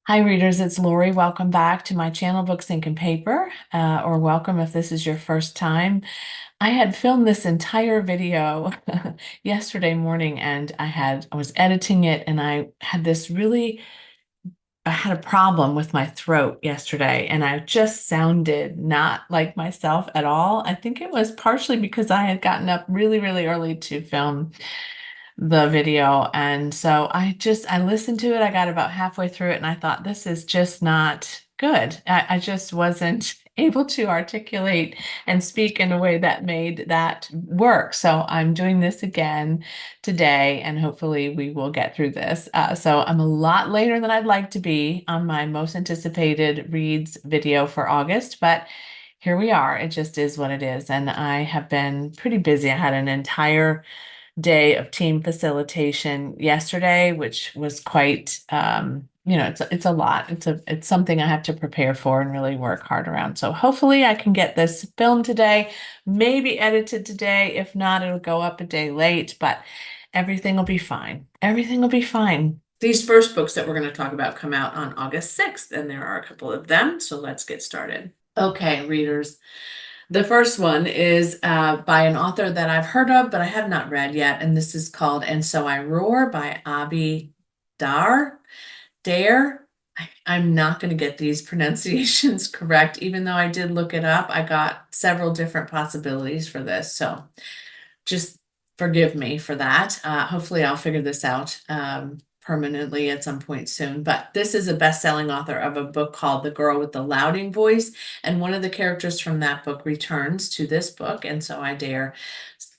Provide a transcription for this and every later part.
Hi, readers. It's Lori. Welcome back to my channel, Books, Ink, and Paper, or welcome if this is your first time. I had filmed this entire video yesterday morning, and I was editing it, and I had a problem with my throat yesterday, and I just sounded not like myself at all. I think it was partially because I had gotten up really, really early to film the video. And so I listened to it. I got about halfway through it and I thought, this is just not good. I just wasn't able to articulate and speak in a way that made that work. So I'm doing this again today and hopefully we will get through this. So I'm a lot later than I'd like to be on my most anticipated reads video for August, but here we are. It just is what it is. And I have been pretty busy. I had an entire day of team facilitation yesterday, which was quite, it's a lot. It's something I have to prepare for and really work hard around. So hopefully I can get this filmed today, maybe edited today. If not, it'll go up a day late, but everything will be fine. Everything will be fine. These first books that we're going to talk about come out on August 6th, and there are a couple of them. So let's get started. Okay, readers. The first one is by an author that I've heard of, but I have not read yet, and this is called And So I Roar by Abi Dare. I'm not going to get these pronunciations correct, even though I did look it up. I got several different possibilities for this, so just forgive me for that. Hopefully, I'll figure this out permanently at some point soon. But this is a best-selling author of a book called The Girl with the Louding Voice, and one of the characters from that book returns to this book, and so I dare.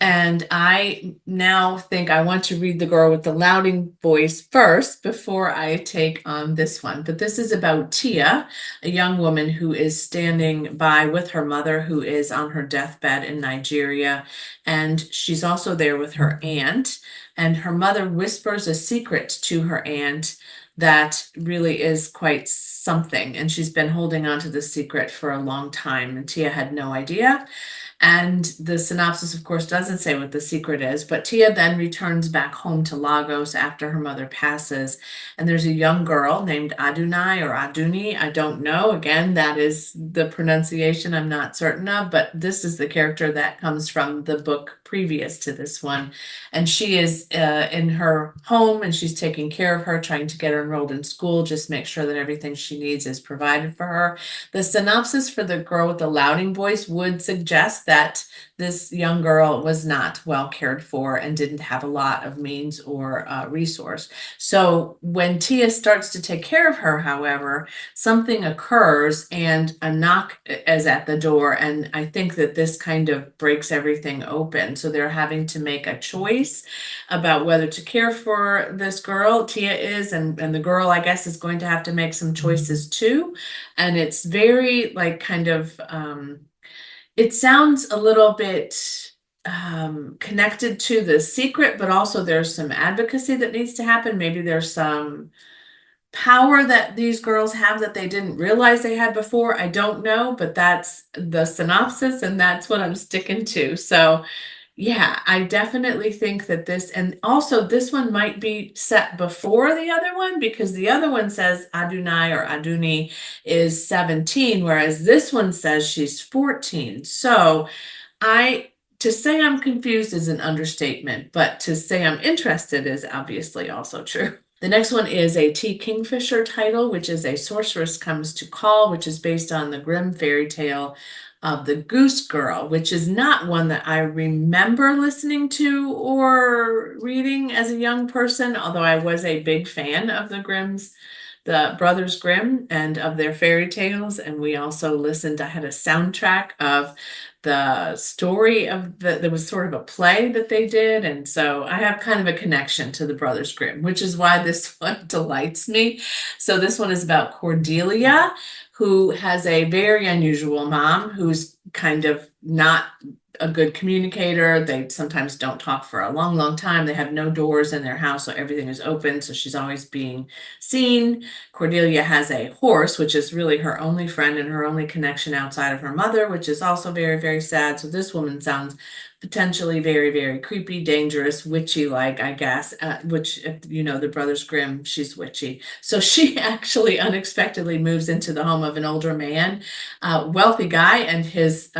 And I now think I want to read The Girl with the Louding Voice first before I take on this one. But this is about Tia, a young woman who is standing by with her mother, who is on her deathbed in Nigeria. And she's also there with her aunt. And her mother whispers a secret to her aunt that really is quite something. And she's been holding on to the secret for a long time. And Tia had no idea. And the synopsis, of course, doesn't say what the secret is, but Tia then returns back home to Lagos after her mother passes. And there's a young girl named Adunai or Aduni. I don't know. Again, that is the pronunciation I'm not certain of, but this is the character that comes from the book previous to this one. And she is in her home and she's taking care of her, trying to get her enrolled in school, just make sure that everything she needs is provided for her. The synopsis for The Girl with the Louding Voice would suggest that this young girl was not well cared for and didn't have a lot of means or resource. So when Tia starts to take care of her, however, something occurs and a knock is at the door. And I think that this kind of breaks everything open. So they're having to make a choice about whether to care for this girl, Tia is, and the girl, I guess, is going to have to make some choices too. And it's very like kind of it sounds a little bit connected to The Secret, but also there's some advocacy that needs to happen. Maybe there's some power that these girls have that they didn't realize they had before. I don't know, but that's the synopsis and that's what I'm sticking to. So yeah, I definitely think that this, and also this one might be set before the other one because the other one says Adunai or Aduni is 17, whereas this one says she's 14. So to say I'm confused is an understatement, but to say I'm interested is obviously also true. The next one is a T. Kingfisher title, which is A Sorceress Comes to Call, which is based on the Grimm fairy tale of the Goose Girl, which is not one that I remember listening to or reading as a young person, although I was a big fan of the Brothers Grimm and of their fairy tales. And we also listened, I had a soundtrack of the story there was sort of a play that they did. And so I have kind of a connection to the Brothers Grimm, which is why this one delights me. So this one is about Cordelia, who has a very unusual mom who's kind of not a good communicator. They sometimes don't talk for a long, long time. They have no doors in their house, so everything is open. So she's always being seen. Cordelia has a horse, which is really her only friend and her only connection outside of her mother, which is also very, very sad. So this woman sounds potentially very, very creepy, dangerous, witchy-like, I guess, which, if you know the Brothers Grimm, she's witchy. So she actually unexpectedly moves into the home of an older man, wealthy guy, and his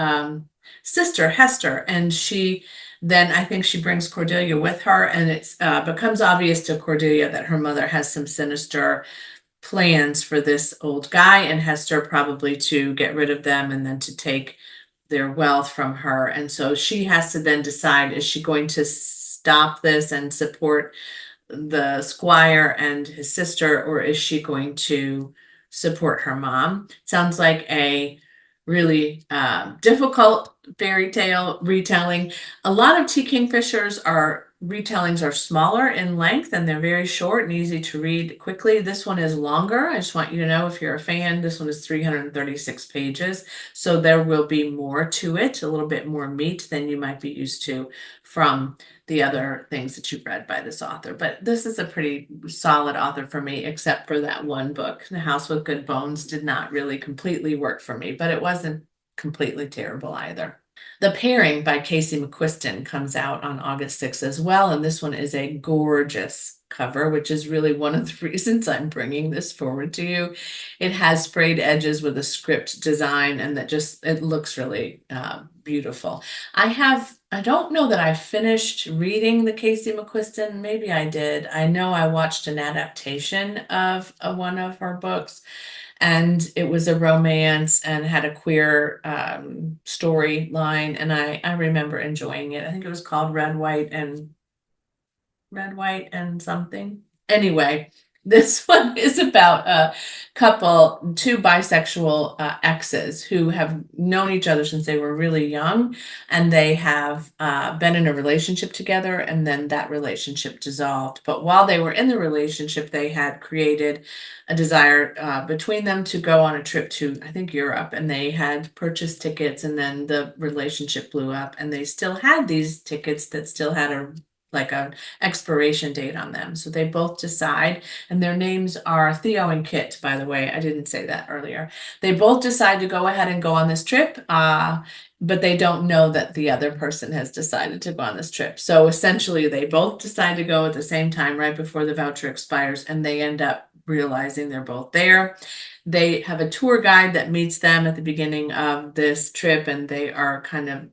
sister, Hester. And she then, I think she brings Cordelia with her, and it becomes obvious to Cordelia that her mother has some sinister plans for this old guy, and Hester probably to get rid of them and then to take their wealth from her. And so she has to then decide, is she going to stop this and support the squire and his sister, or is she going to support her mom? Sounds like a really difficult fairy tale retelling. A lot of T. Kingfishers are retellings are smaller in length and they're very short and easy to read quickly. This one is longer. I just want you to know, if you're a fan, this one is 336 pages. So there will be more to it, a little bit more meat than you might be used to from the other things that you've read by this author. But this is a pretty solid author for me, except for that one book. The House with Good Bones did not really completely work for me, but it wasn't completely terrible either. The Pairing by Casey McQuiston comes out on August 6th as well, and this one is a gorgeous cover, which is really one of the reasons I'm bringing this forward to you. It has sprayed edges with a script design, and that just, it looks really beautiful. I don't know that I finished reading the Casey McQuiston. Maybe I did. I know I watched an adaptation of one of her books, and it was a romance and had a queer storyline, and I remember enjoying it. I think it was called Red, White, and something. Anyway, this one is about a couple, two bisexual exes who have known each other since they were really young, and they have been in a relationship together, and then that relationship dissolved. But while they were in the relationship, they had created a desire between them to go on a trip to, I think, Europe, and they had purchased tickets, and then the relationship blew up, and they still had these tickets that still had a expiration date on them. So they both decide, and their names are Theo and Kit, by the way. I didn't say that earlier. They both decide to go ahead and go on this trip, but they don't know that the other person has decided to go on this trip. So essentially, they both decide to go at the same time right before the voucher expires, and they end up realizing they're both there. They have a tour guide that meets them at the beginning of this trip, and they are kind of,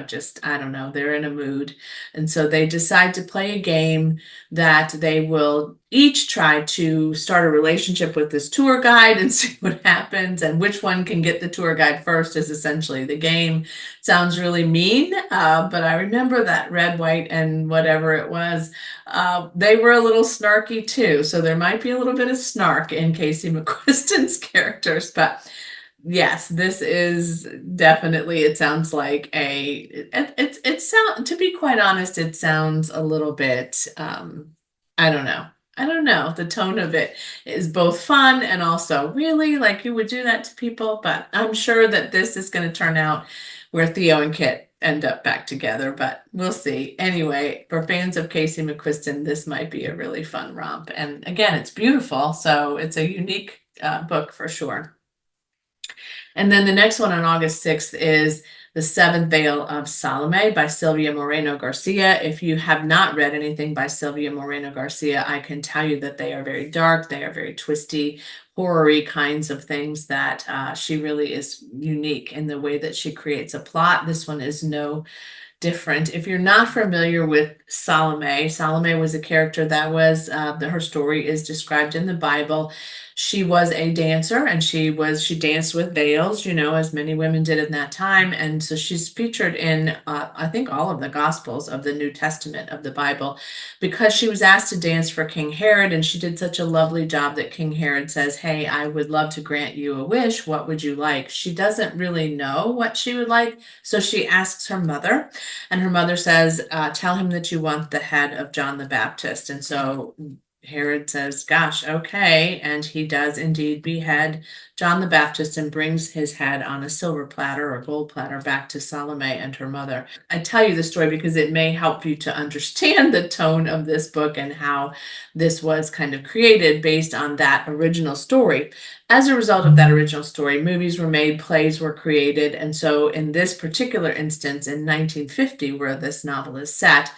just, I don't know, they're in a mood. And so they decide to play a game that they will each try to start a relationship with this tour guide and see what happens, and which one can get the tour guide first is essentially the game. Sounds really mean, but I remember that Red, White, and whatever it was, they were a little snarky too. So there might be a little bit of snark in Casey McQuiston's characters, but yes, this is definitely, it sounds like to be quite honest, it sounds a little bit, I don't know. I don't know. The tone of it is both fun and also really like you would do that to people, but I'm sure that this is going to turn out where Theo and Kit end up back together, but we'll see. Anyway, for fans of Casey McQuiston, this might be a really fun romp. And again, it's beautiful, so it's a unique book for sure. And then the next one on August 6th is The Seventh Veil of Salome by Silvia Moreno Garcia. If you have not read anything by Silvia Moreno Garcia, I can tell you that they are very dark, they are very twisty, horror-y kinds of things that she really is unique in the way that she creates a plot. This one is no different. If you're not familiar with Salome, Salome was a character that was, her story is described in the Bible. She was a dancer, and she danced with veils, as many women did in that time. And so she's featured in, I think, all of the Gospels of the New Testament of the Bible, because she was asked to dance for King Herod, and she did such a lovely job that King Herod says, "Hey, I would love to grant you a wish. What would you like?" She doesn't really know what she would like, so she asks her mother, and her mother says, "Tell him that you want the head of John the Baptist." And so Herod says, gosh, okay. And he does indeed behead John the Baptist and brings his head on a silver platter or gold platter back to Salome and her mother. I tell you the story because it may help you to understand the tone of this book and how this was kind of created based on that original story. As a result of that original story, movies were made, plays were created. And so, in this particular instance, in 1950, where this novel is set,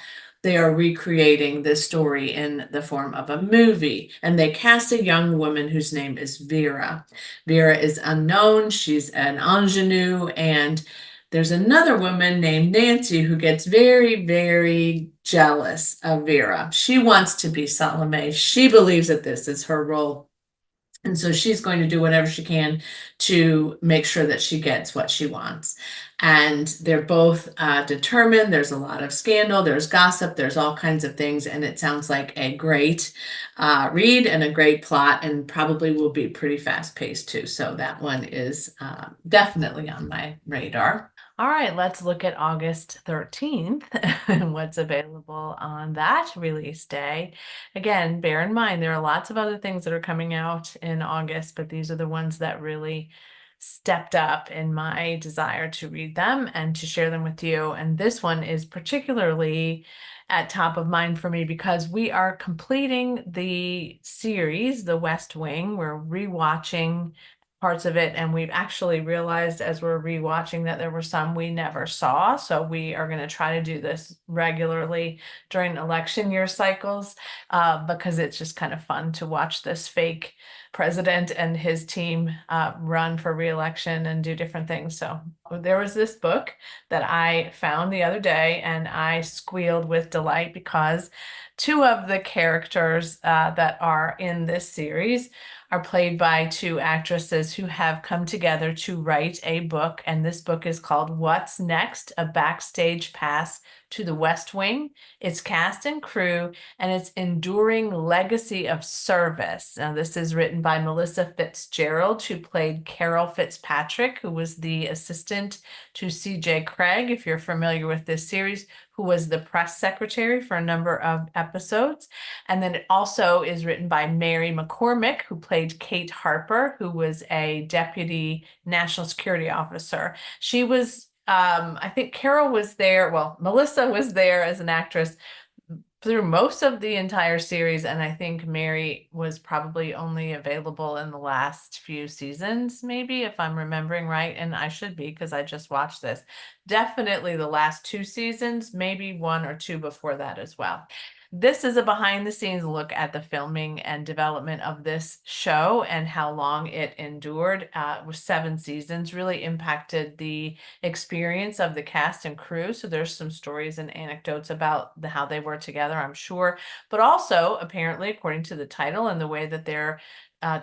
they are recreating this story in the form of a movie. And they cast a young woman whose name is Vera. Vera is unknown, she's an ingenue, and there's another woman named Nancy who gets very, very jealous of Vera. She wants to be Salome. She believes that this is her role. And so she's going to do whatever she can to make sure that she gets what she wants. And they're both determined. There's a lot of scandal, there's gossip, there's all kinds of things. And it sounds like a great read and a great plot, and probably will be pretty fast paced too. So that one is definitely on my radar. All right, let's look at August 13th and what's available on that release day. Again, bear in mind, there are lots of other things that are coming out in August, but these are the ones that really stepped up in my desire to read them and to share them with you. And this one is particularly at top of mind for me because we are completing the series, The West Wing. We're rewatching parts of it, and we've actually realized as we're rewatching that there were some we never saw. So we are going to try to do this regularly during election year cycles because it's just kind of fun to watch this fake president and his team run for re-election and do different things. So there was this book that I found the other day, and I squealed with delight because two of the characters that are in this series are played by two actresses who have come together to write a book. And this book is called What's Next? A Backstage Pass to the West Wing. It's cast and crew, and it's Enduring Legacy of Service. Now, this is written by Melissa Fitzgerald, who played Carol Fitzpatrick, who was the assistant to C.J. Craig, if you're familiar with this series, who was the press secretary for a number of episodes. And then it also is written by Mary McCormick, who played Kate Harper, who was a deputy national security officer. She was, I think Carol was there, well, Melissa was there as an actress through most of the entire series, and I think Mary was probably only available in the last few seasons, maybe, if I'm remembering right, and I should be because I just watched this. Definitely the last two seasons, maybe one or two before that as well. This is a behind the scenes look at the filming and development of this show and how long it endured. With 7 seasons, really impacted the experience of the cast and crew. So there's some stories and anecdotes about how they were together, I'm sure. But also, apparently, according to the title and the way that they're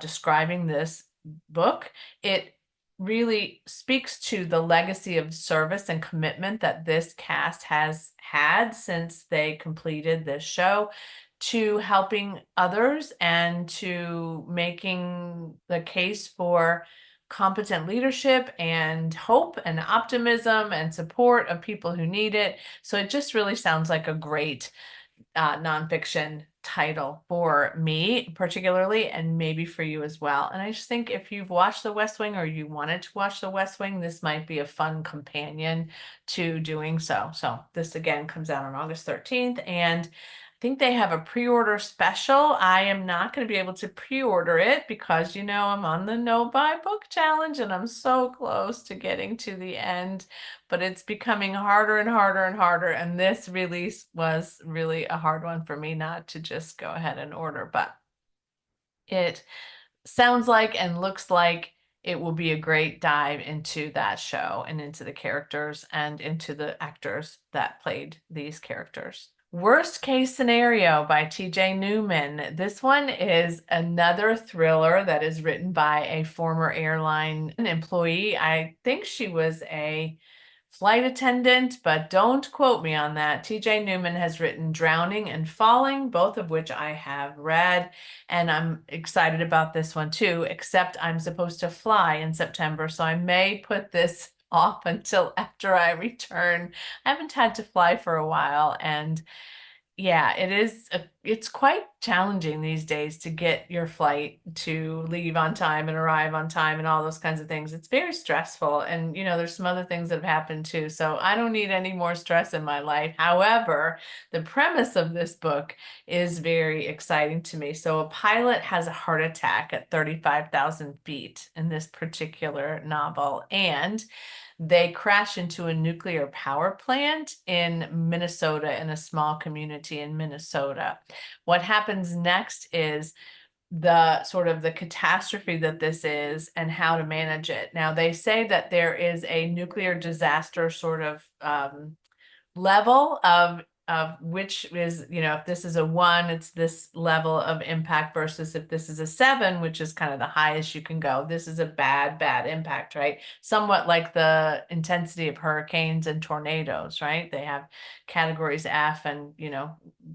describing this book, it really speaks to the legacy of service and commitment that this cast has had since they completed this show to helping others and to making the case for competent leadership and hope and optimism and support of people who need it. So it just really sounds like a great nonfiction title for me particularly, and maybe for you as well. And I just think if you've watched The West Wing or you wanted to watch The West Wing, this might be a fun companion to doing so. So this again comes out on August 13th, and I think they have a pre-order special. I am not going to be able to pre-order it because, you know, I'm on the no buy book challenge and I'm so close to getting to the end, but it's becoming harder and harder and harder. And this release was really a hard one for me not to just go ahead and order, but it sounds like and looks like it will be a great dive into that show and into the characters and into the actors that played these characters. Worst Case Scenario by TJ Newman. This one is another thriller that is written by a former airline employee. I think she was a flight attendant, but don't quote me on that. TJ Newman has written Drowning and Falling, both of which I have read, and I'm excited about this one too, except I'm supposed to fly in September, so I may put this off until after I return. I haven't had to fly for a while, and yeah, it is it's quite challenging these days to get your flight to leave on time and arrive on time and all those kinds of things. It's very stressful. And, there's some other things that have happened too. So I don't need any more stress in my life. However, the premise of this book is very exciting to me. So a pilot has a heart attack at 35,000 feet in this particular novel. And they crash into a nuclear power plant in Minnesota, in a small community in Minnesota. What happens next is the sort of the catastrophe that this is and how to manage it. Now, they say that there is a nuclear disaster sort of level of which is, if this is a 1, it's this level of impact, versus if this is a 7, which is kind of the highest you can go. This is a bad impact, right? Somewhat like the intensity of hurricanes and tornadoes, right? They have categories F and,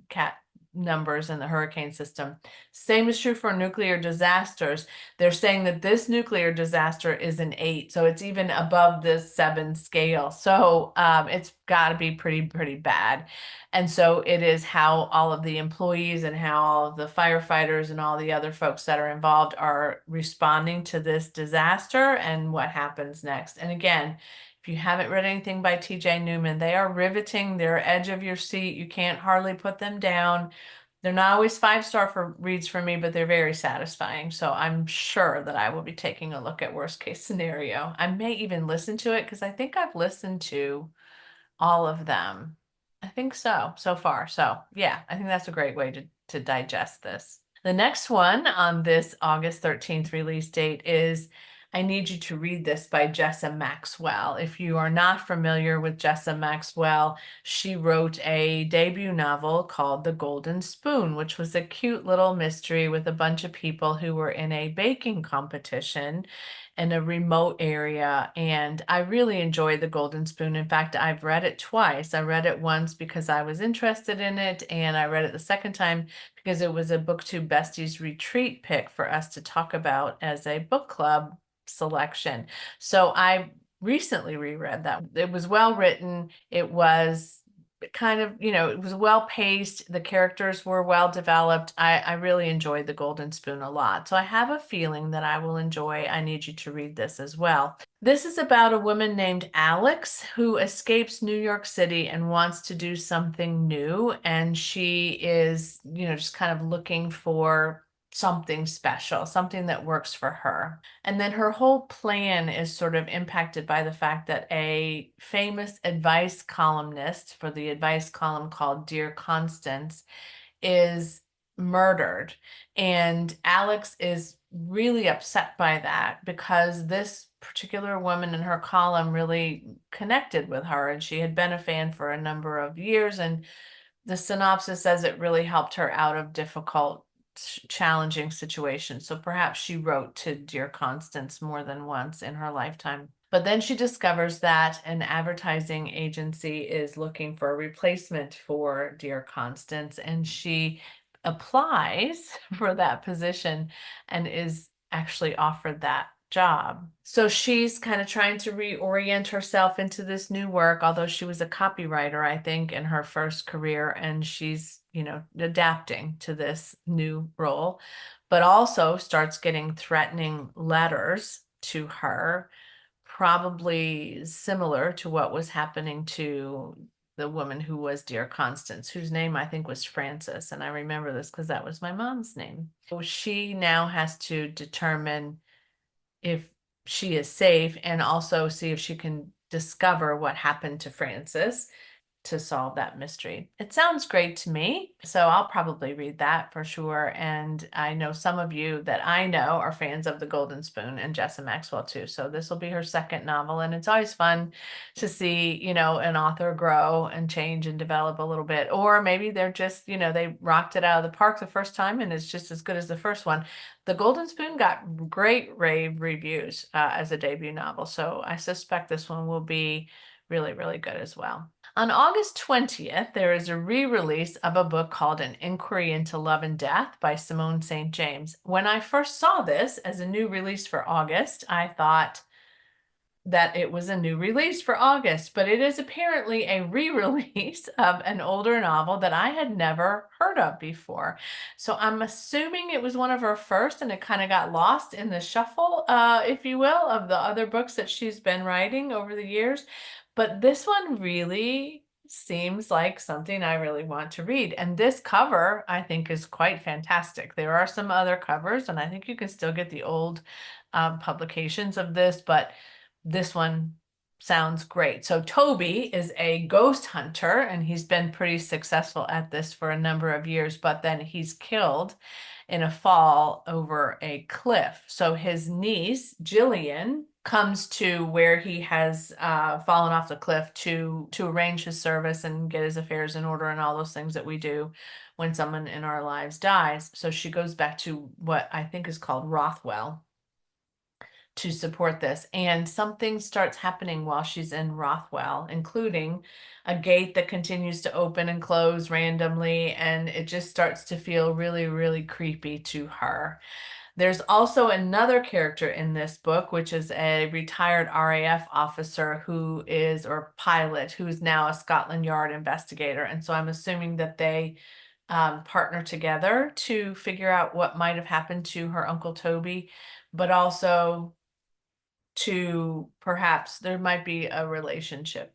cat numbers in the hurricane system. Same is true for nuclear disasters. They're saying that this nuclear disaster is an 8, so it's even above the 7 scale. So it's got to be pretty bad. And so it is how all of the employees and how all of the firefighters and all the other folks that are involved are responding to this disaster and what happens next. And again, if you haven't read anything by TJ Newman, they are riveting. They're edge of your seat. You can't hardly put them down. They're not always 5-star for reads for me, but they're very satisfying. So I'm sure that I will be taking a look at worst case scenario. I may even listen to it because I think I've listened to all of them. I think so far. So yeah, I think that's a great way to digest this. The next one on this August 13th release date is I Need You to Read This by Jessa Maxwell. If you are not familiar with Jessa Maxwell, she wrote a debut novel called The Golden Spoon, which was a cute little mystery with a bunch of people who were in a baking competition in a remote area. And I really enjoyed The Golden Spoon. In fact, I've read it twice. I read it once because I was interested in it, and I read it the second time because it was a BookTube Besties retreat pick for us to talk about as a book club selection. So I recently reread that. It was well written. It was kind of, it was well paced. The characters were well developed. I really enjoyed The Golden Spoon a lot. So I have a feeling that I will enjoy I Need You to Read This as well. This is about a woman named Alex who escapes New York City and wants to do something new. And she is, just kind of looking for something special, something that works for her. And then her whole plan is sort of impacted by the fact that a famous advice columnist for the advice column called Dear Constance is murdered. And Alex is really upset by that because this particular woman in her column really connected with her, and she had been a fan for a number of years. And the synopsis says it really helped her out of difficult, challenging situations. So perhaps she wrote to Dear Constance more than once in her lifetime. But then she discovers that an advertising agency is looking for a replacement for Dear Constance, and she applies for that position and is actually offered that job. So she's kind of trying to reorient herself into this new work, although she was a copywriter, I think, in her first career, and she's, adapting to this new role, but also starts getting threatening letters to her, probably similar to what was happening to the woman who was Dear Constance, whose name I think was Frances. And I remember this because that was my mom's name. So she now has to determine if she is safe and also see if she can discover what happened to Frances to solve that mystery. It sounds great to me, so I'll probably read that for sure. And I know some of you that I know are fans of The Golden Spoon and Jessa Maxwell too. So this will be her second novel, and it's always fun to see, an author grow and change and develop a little bit. Or maybe they're just, they rocked it out of the park the first time and it's just as good as the first one. The Golden Spoon got great rave reviews as a debut novel, so I suspect this one will be really good as well. On August 20th, there is a re-release of a book called An Inquiry into Love and Death by Simone St. James. When I first saw this as a new release for August, I thought, that it was a new release for August, but it is apparently a re-release of an older novel that I had never heard of before. So I'm assuming it was one of her first and it kind of got lost in the shuffle, if you will, of the other books that she's been writing over the years. But this one really seems like something I really want to read. And this cover, I think, is quite fantastic. There are some other covers, and I think you can still get the old publications of this, but this one sounds great. So Toby is a ghost hunter, and he's been pretty successful at this for a number of years, but then he's killed in a fall over a cliff. So his niece, Jillian, comes to where he has fallen off the cliff to arrange his service and get his affairs in order and all those things that we do when someone in our lives dies. So she goes back to what I think is called Rothwell to support this. And something starts happening while she's in Rothwell, including a gate that continues to open and close randomly. And it just starts to feel really, really creepy to her. There's also another character in this book, which is a retired RAF officer who is, or pilot, who's now a Scotland Yard investigator. And so I'm assuming that they partner together to figure out what might have happened to her Uncle Toby, but also to perhaps there might be a relationship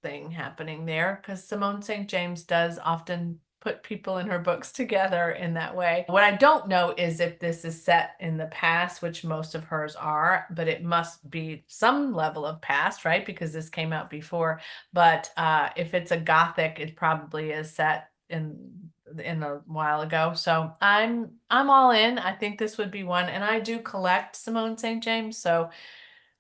thing happening there because Simone St. James does often put people in her books together in that way. What I don't know is if this is set in the past, which most of hers are, but it must be some level of past, right? Because this came out before. But if it's a gothic, it probably is set in a while ago. So I'm all in. I think this would be one, and I do collect Simone St. James, so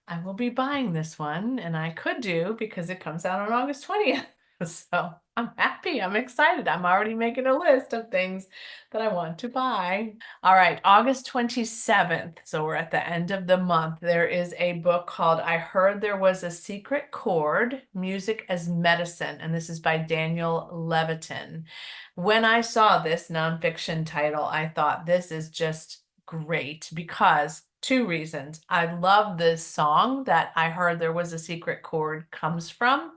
I will be buying this one, and I could do because it comes out on August 20th. So I'm happy. I'm excited. I'm already making a list of things that I want to buy. All right, August 27th. So we're at the end of the month. There is a book called I Heard There Was a Secret Chord, Music as Medicine, and this is by Daniel Levitin. When I saw this nonfiction title, I thought this is just great because two reasons. I love this song that I Heard There Was a Secret Chord comes from.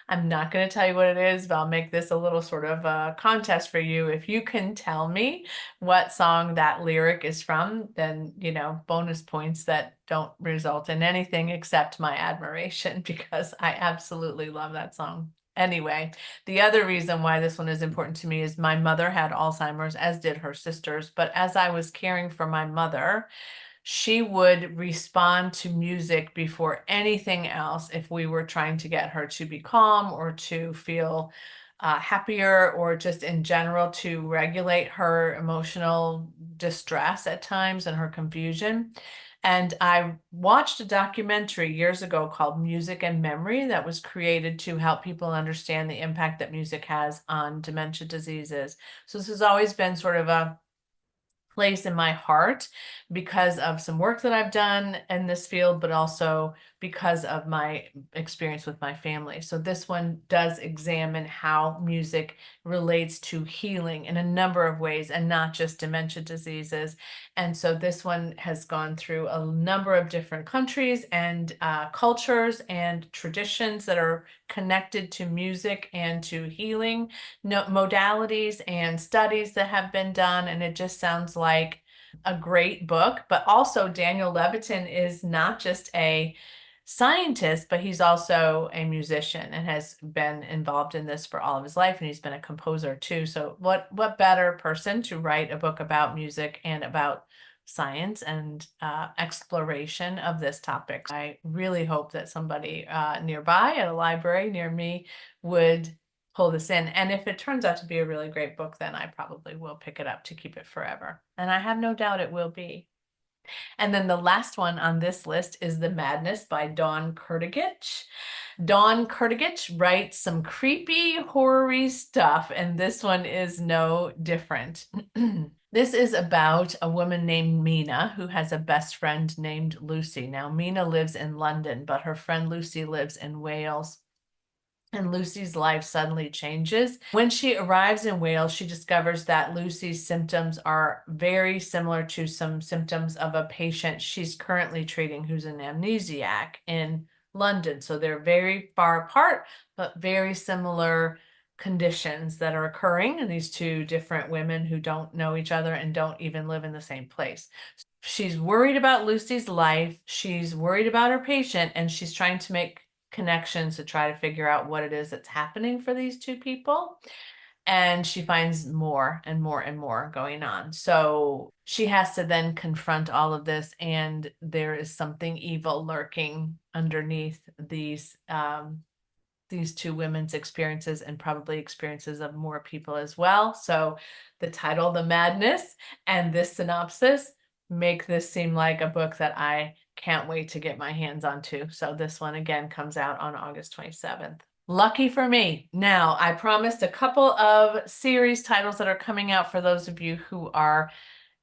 I'm not going to tell you what it is, but I'll make this a little sort of a contest for you. If you can tell me what song that lyric is from, then, bonus points that don't result in anything except my admiration because I absolutely love that song. Anyway, the other reason why this one is important to me is my mother had Alzheimer's, as did her sisters. But as I was caring for my mother, she would respond to music before anything else if we were trying to get her to be calm or to feel happier or just in general to regulate her emotional distress at times and her confusion. And I watched a documentary years ago called Music and Memory that was created to help people understand the impact that music has on dementia diseases. So this has always been sort of a place in my heart because of some work that I've done in this field, but also because of my experience with my family. So this one does examine how music relates to healing in a number of ways and not just dementia diseases. And so this one has gone through a number of different countries and cultures and traditions that are connected to music and to healing modalities and studies that have been done. And it just sounds like a great book. But also, Daniel Levitin is not just a scientist, but he's also a musician and has been involved in this for all of his life. And he's been a composer too. So what better person to write a book about music and about science and exploration of this topic. I really hope that somebody nearby at a library near me would pull this in. And if it turns out to be a really great book, then I probably will pick it up to keep it forever. And I have no doubt it will be. And then the last one on this list is The Madness by Dawn Kurtagich. Dawn Kurtagich writes some creepy, horror-y stuff, and this one is no different. This is about a woman named Mina who has a best friend named Lucy. Now, Mina lives in London, but her friend Lucy lives in Wales. And Lucy's life suddenly changes. When she arrives in Wales, she discovers that Lucy's symptoms are very similar to some symptoms of a patient she's currently treating who's an amnesiac in London. So they're very far apart, but very similar conditions that are occurring in these two different women who don't know each other and don't even live in the same place. She's worried about Lucy's life. She's worried about her patient, and she's trying to make connections to try to figure out what it is that's happening for these two people. And she finds more and more and more going on. So she has to then confront all of this, and there is something evil lurking underneath these two women's experiences and probably experiences of more people as well. So the title, The Madness, and this synopsis make this seem like a book that I can't wait to get my hands onto. So this one again comes out on August 27th. Lucky for me. Now, I promised a couple of series titles that are coming out for those of you who are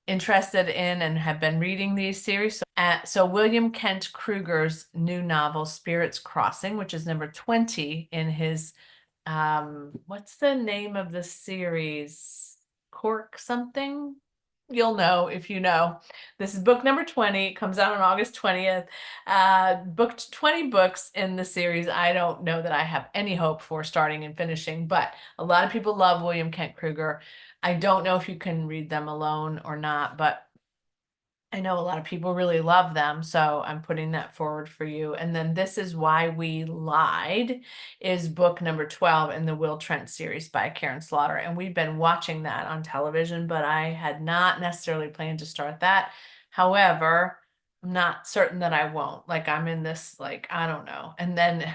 interested in and have been reading these series. So William Kent Kruger's new novel, Spirits Crossing, which is number 20 in his, what's the name of the series? Cork something? You'll know if you know. This is book number 20. It comes out on August 20th. Booked 20 books in the series. I don't know that I have any hope for starting and finishing, but a lot of people love William Kent Kruger. I don't know if you can read them alone or not, but I know a lot of people really love them, so I'm putting that forward for you. And then This Is Why We Lied is book number 12 in the Will Trent series by Karen Slaughter. And we've been watching that on television, but I had not necessarily planned to start that. However, I'm not certain that I won't. Like I'm in this, like, I don't know. And then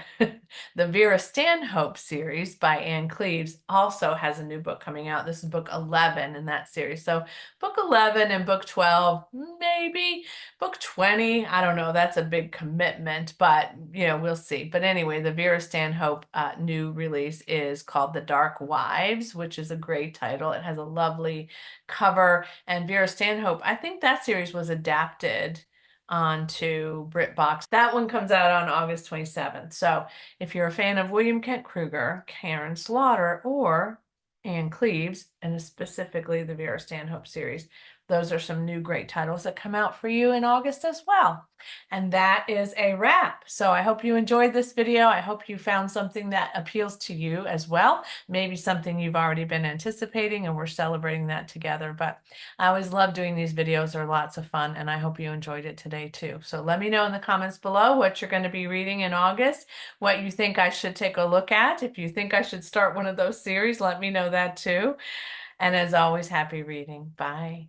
the Vera Stanhope series by Anne Cleves also has a new book coming out. This is book 11 in that series. So book 11 and book 12, maybe. Book 20, I don't know. That's a big commitment, but we'll see. But anyway, the Vera Stanhope new release is called The Dark Wives, which is a great title. It has a lovely cover. And Vera Stanhope, I think that series was adapted onto BritBox. That one comes out on August 27th. So if you're a fan of William Kent Kruger, Karen Slaughter, or Anne Cleves, and specifically the Vera Stanhope series, those are some new great titles that come out for you in August as well. And that is a wrap. So I hope you enjoyed this video. I hope you found something that appeals to you as well. Maybe something you've already been anticipating and we're celebrating that together. But I always love doing these videos. They're lots of fun, and I hope you enjoyed it today too. So let me know in the comments below what you're going to be reading in August, what you think I should take a look at. If you think I should start one of those series, let me know that too. And as always, happy reading. Bye.